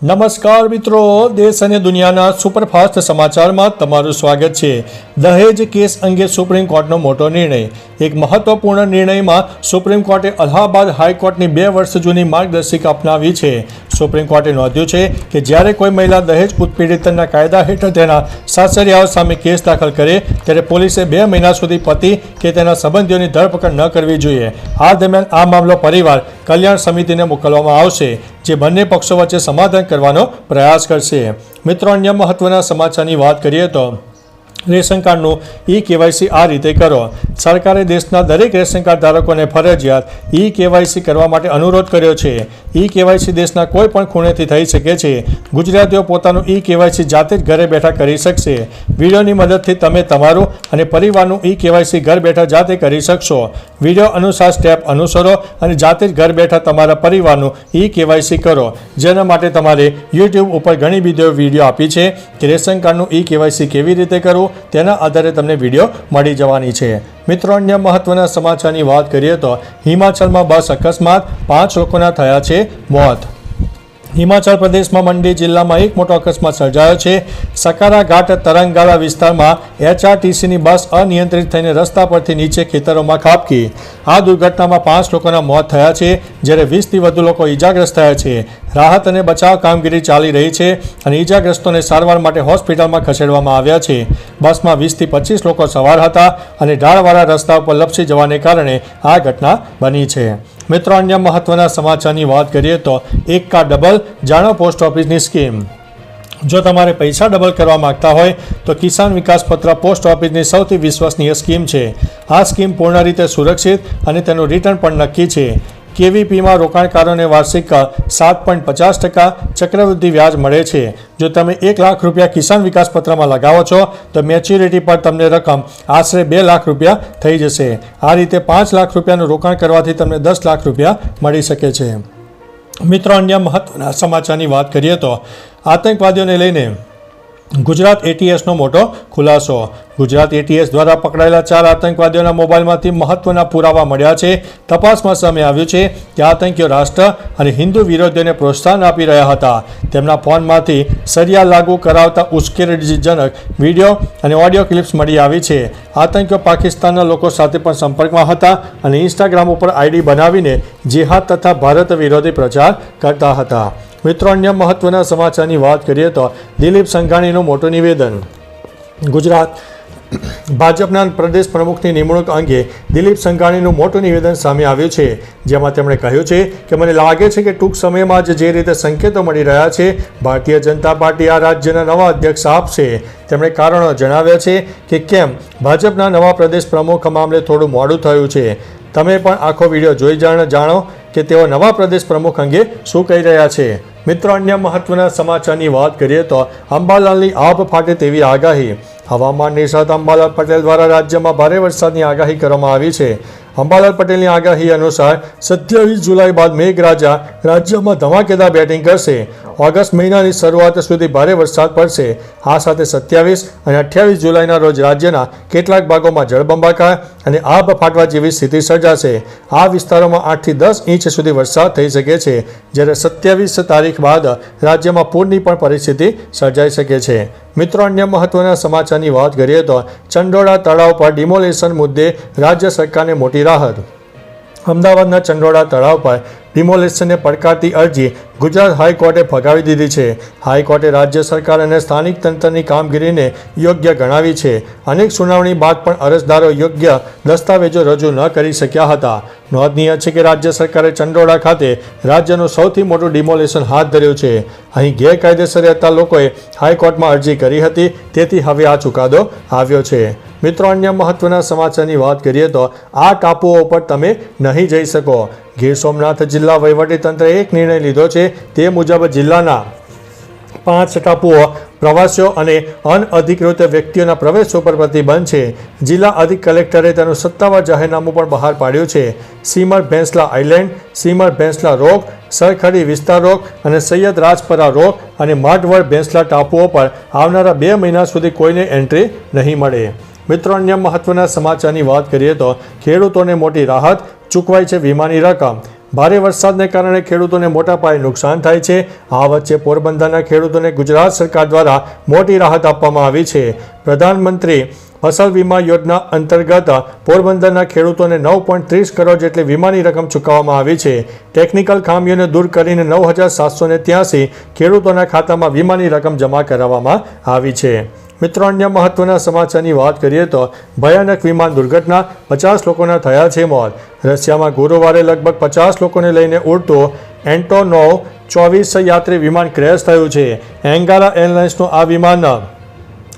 નમસ્કાર મિત્રો, દેશ અને દુનિયાના સુપરફાસ્ટ સમાચારમાં તમારું સ્વાગત છે। દહેજ કેસ અંગે સુપ્રીમ કોર્ટનો મોટો નિર્ણય। એક મહત્વપૂર્ણ નિર્ણયમાં સુપ્રીમ કોર્ટે અલ્હાબાદ હાઈકોર્ટની 2 વર્ષ જૂની માર્ગદર્શિકા અપનાવી છે। સુપ્રીમ કોર્ટે નોંધ્યું છે કે જ્યારે કોઈ મહિલા દહેજ ઉત્પીડિતના કાયદા હેઠળ તેના સાસરિયાઓ સામે કેસ દાખલ કરે ત્યારે પોલીસે 2 મહિના સુધી પતિ કે તેના સંબંધીઓની ધરપકડ ન કરવી જોઈએ। આ દરમિયાન આ મામલો પરિવાર કલ્યાણ સમિતિને મોકલવામાં આવશે, જે બંને પક્ષો વચ્ચે સમાધાન કરવાનો પ્રયાસ કરશે। મિત્રો, અન્ય મહત્વના સમાચારની વાત કરીએ તો રેશન કાર્ડનું KYC આ રીતે કરો। સરકારે દેશના દરેક રેશન કાર્ડ ધારકોને ફરજિયાત KYC કરવા માટે અનુરોધ કર્યો છે। KYC દેશના કોઈ પણ ખૂણેથી થઈ શકે છે। ગુજરાતીઓ પોતાનું KYC જાતે જ ઘરે બેઠા કરી શકશે। વિડીયોની મદદથી તમે તમારું અને પરિવારનું KYC ઘર બેઠા જાતે કરી શકશો। વિડીયો અનુસાર સ્ટેપ અનુસરો અને જાતે જ ઘર બેઠા તમારા પરિવારનું KYC કરો, જેના માટે તમારે YouTube ઉપર ઘણી વિડીયો આપી છે કે રેશન કાર્ડનું KYC કેવી રીતે કરવું, તેના આધારે તમને વિડીયો મળી જવાની છે। મિત્રો, અન્ય મહત્વના સમાચારની વાત કરીએ તો હિમાચલમાં બસ અકસ્માત, 5 લોકોના થયા છે મોત। હિમાચલ પ્રદેશમાં મંડી જિલ્લામાં એક મોટો અકસ્માત સર્જાયો છે। સકારા ઘાટ તરંગાલા વિસ્તારમાં HRTCની બસ અનિયંત્રિત થઈને રસ્તા પરથી નીચે ખેતરોમાં ખાબકી। આ દુર્ઘટનામાં 5 લોકોના મોત થયા છે, જ્યારે 20થી વધુ લોકો ઈજાગ્રસ્ત થયા છે। રાહત અને બચાવ કામગીરી ચાલી રહી છે અને ઈજાગ્રસ્તોને સારવાર માટે હોસ્પિટલમાં ખસેડવામાં આવ્યા છે। બસમાં 20થી 25 લોકો સવાર હતા અને ઢાળવાળા રસ્તા ઉપર લપસી જવાને કારણે આ ઘટના બની છે। મિત્રો, અન્ય મહત્વના સમાચારની વાત કરીએ તો 1 કાર્ડ ડબલ, જાણો પોસ્ટ ઓફિસની સ્કીમ। જો તમારે પૈસા ડબલ કરવા માંગતા હોય તો કિસાન વિકાસ પત્ર પોસ્ટ ઓફિસની સૌથી વિશ્વસનીય સ્કીમ છે। આ સ્કીમ પૂર્ણ રીતે સુરક્ષિત અને તેનું રિટર્ન પણ નક્કી છે। KVPમાં રોકાણકારોને વાર્ષિક 7.50% ચક્રવૃદ્ધિ વ્યાજ મળે છે। જો તમે 1 લાખ રૂપિયા કિસાન વિકાસ પત્રમાં લગાવો છો તો મેચ્યુરિટી પર તમને રકમ આશરે 2 લાખ રૂપિયા થઈ જશે। આ રીતે 5 લાખ રૂપિયાનું રોકાણ કરવાથી તમને 10 લાખ રૂપિયા મળી શકે છે। મિત્રો, અન્ય મહત્વના સમાચારની વાત કરીએ તો આતંકવાદીઓને લઈને ગુજરાત ATSનો મોટો ખુલાસો। ગુજરાત ATS દ્વારા પકડાયેલા 4 આતંકવાદીઓના મોબાઈલમાંથી મહત્વના પુરાવા મળ્યા છે। તપાસમાં સામે આવ્યું છે કે આતંકીઓ રાષ્ટ્ર અને હિન્દુ વિરોધીઓને પ્રોત્સાહન આપી રહ્યા હતા। તેમના ફોનમાંથી સરિયા લાગુ કરાવતા ઉશ્કેરણીજનક વિડીયો અને ઓડિયો ક્લિપ્સ મળી આવી છે। આતંકીઓ પાકિસ્તાનના લોકો સાથે પણ સંપર્કમાં હતા અને ઇન્સ્ટાગ્રામ ઉપર ID બનાવીને જેહાદ તથા ભારત વિરોધી પ્રચાર કરતા હતા। મિત્રો, અન્ય મહત્વના સમાચારની વાત કરીએ તો દિલીપ સંઘાણીનું મોટું નિવેદન। ગુજરાત ભાજપના પ્રદેશ પ્રમુખની નિમણૂક અંગે દિલીપ સંઘાણીનું મોટું નિવેદન સામે આવ્યું છે, જેમાં તેમણે કહ્યું છે કે મને લાગે છે કે ટૂંક સમયમાં જ જે રીતે સંકેતો મળી રહ્યા છે, ભારતીય જનતા પાર્ટી આ રાજ્યના નવા અધ્યક્ષ આપશે। તેમણે કારણો જણાવ્યા છે કે કેમ ભાજપના નવા પ્રદેશ પ્રમુખ મામલે થોડું મોડું થયું છે। તમે પણ આખો વિડીયો જોઈ જાણો કે તેઓ નવા પ્રદેશ પ્રમુખ અંગે શું કહી રહ્યા છે। મિત્રો, અન્ય મહત્વના સમાચારની વાત કરીએ તો અંબાલાલની આભ ફાટે તેવી આગાહી। હવામાન નિષ્ણાત અંબાલાલ પટેલ દ્વારા રાજ્યમાં ભારે વરસાદની આગાહી કરવામાં આવી છે। અંબાલાલ પટેલની આગાહી અનુસાર 27 જુલાઈ બાદ મેઘરાજા રાજ્યમાં ધમાકેદાર બેટિંગ કરશે। ઓગસ્ટ મહિનાની શરૂઆત સુધી ભારે વરસાદ પડશે। આ સાથે 27 અને 28 જુલાઈના રોજ રાજ્યના કેટલાક ભાગોમાં જળબંબાકાર અને આભ ફાટવા જેવી સ્થિતિ સર્જાશે। આ વિસ્તારોમાં 8થી 10 ઇંચ સુધી વરસાદ થઈ શકે છે, જ્યારે 27 તારીખ બાદ રાજ્યમાં પૂરની પણ પરિસ્થિતિ સર્જાઈ શકે છે। મિત્રો, અન્ય મહત્વના સમાચારની વાત કરીએ તો ચંડોળા તળાવ પર ડિમોલેશન મુદ્દે રાજ્ય સરકારને મોટી રાહત। અમદાવાદના ચંડોળા તળાવ પર ડિમોલેશનને પડકારતી અરજી ગુજરાત હાઈકોર્ટે ફગાવી દીધી છે। હાઈકોર્ટે રાજ્ય સરકાર અને સ્થાનિક તંત્રની કામગીરીને યોગ્ય ગણાવી છે। અનેક સુનાવણી બાદ પણ અરજદારો યોગ્ય દસ્તાવેજો રજૂ ન કરી શક્યા હતા। નોંધનીય છે કે રાજ્ય સરકારે ચંડોળા ખાતે રાજ્યનું સૌથી મોટું ડિમોલેશન હાથ ધર્યું છે। અહીં ગેરકાયદેસર રહેતા લોકોએ હાઈકોર્ટમાં અરજી કરી હતી, તેથી હવે આ ચુકાદો આવ્યો છે। મિત્રો, અન્ય મહત્વના સમાચારની વાત કરીએ તો આ ટાપુઓ પર તમે નહીં જઈ શકો। ગીર સોમનાથ જિલ્લા વહીવટીતંત્રએ એક નિર્ણય લીધો છે। તે મુજબ જિલ્લાના 5 ટાપુઓ પ્રવાસીઓ અને અનઅધિકૃત વ્યક્તિઓના પ્રવેશ ઉપર પ્રતિબંધ છે। જિલ્લા અધિક કલેક્ટરે તેનું સત્તાવાર જાહેરનામું પણ બહાર પાડ્યું છે। સીમર ભેંસલા આઇલેન્ડ, સીમર ભેંસલા રોક, સરખડી વિસ્તાર રોક અને સૈયદ રાજપરા રોક અને માઢવડ ભેંસલા ટાપુઓ પર આવનારા 2 મહિના સુધી કોઈને એન્ટ્રી નહીં મળે। મિત્રો, અન્ય મહત્વના સમાચારની વાત કરીએ તો ખેડૂતોને મોટી રાહત, ચૂકવાઈ છે વીમાની રકમ। ભારે વરસાદને કારણે ખેડૂતોને મોટા પાયે નુકસાન થાય છે. આ વચ્ચે પોરબંદરના ખેડૂતોને ગુજરાત સરકાર દ્વારા મોટી રાહત આપવામાં આવી છે. પ્રધાનમંત્રી ફસલ વીમા યોજના અંતર્ગત પોરબંદરના ખેડૂતોને 9.30 કરોડ જેટલી વીમાની રકમ ચૂકવવામાં આવી છે. ટેકનિકલ ખામીઓને દૂર કરીને 9,783 ખેડૂતોના ખાતામાં વીમાની રકમ જમા કરાવવામાં આવી છે. મિત્રો, અન્ય મહત્વના સમાચારની વાત કરીએ તો ભયાનક વિમાન દુર્ઘટના, 50 લોકોના થયા છે મોત. રશિયામાં ગુરુવારે લગભગ 50 લોકોને લઈને ઉડતું એન્ટોનોવ 24 યાત્રી વિમાન ક્રેશ થયું છે. એંગારા એરલાઇન્સનું આ વિમાન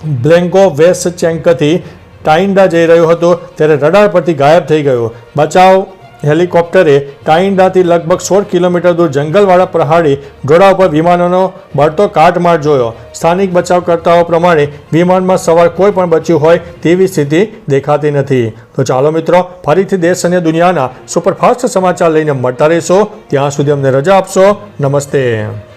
બ્લેન્ગોવેસ્ચેન્કથી ટાઇન્ડા જઈ રહ્યું હતું ત્યારે રડાર પરથી ગાયબ થઈ ગયું. બચાવ હેલિકોપ્ટરે ટાઇન્ડાથી લગભગ 16 કિલોમીટર દૂર જંગલવાળા પહાડી ઢોળા ઉપર વિમાનનો બળતો કાટમાળ જોયો. સ્થાનિક બચાવકર્તાઓ પ્રમાણે વિમાનમાં સવાર કોઈ પણ બચ્યું હોય તેવી સ્થિતિ દેખાતી નથી. તો ચાલો મિત્રો, ફરીથી દેશ અને દુનિયાના સુપરફાસ્ટ સમાચાર લઈને મળતા રહીશો. ત્યાં સુધી અમને રજા આપશો. નમસ્તે.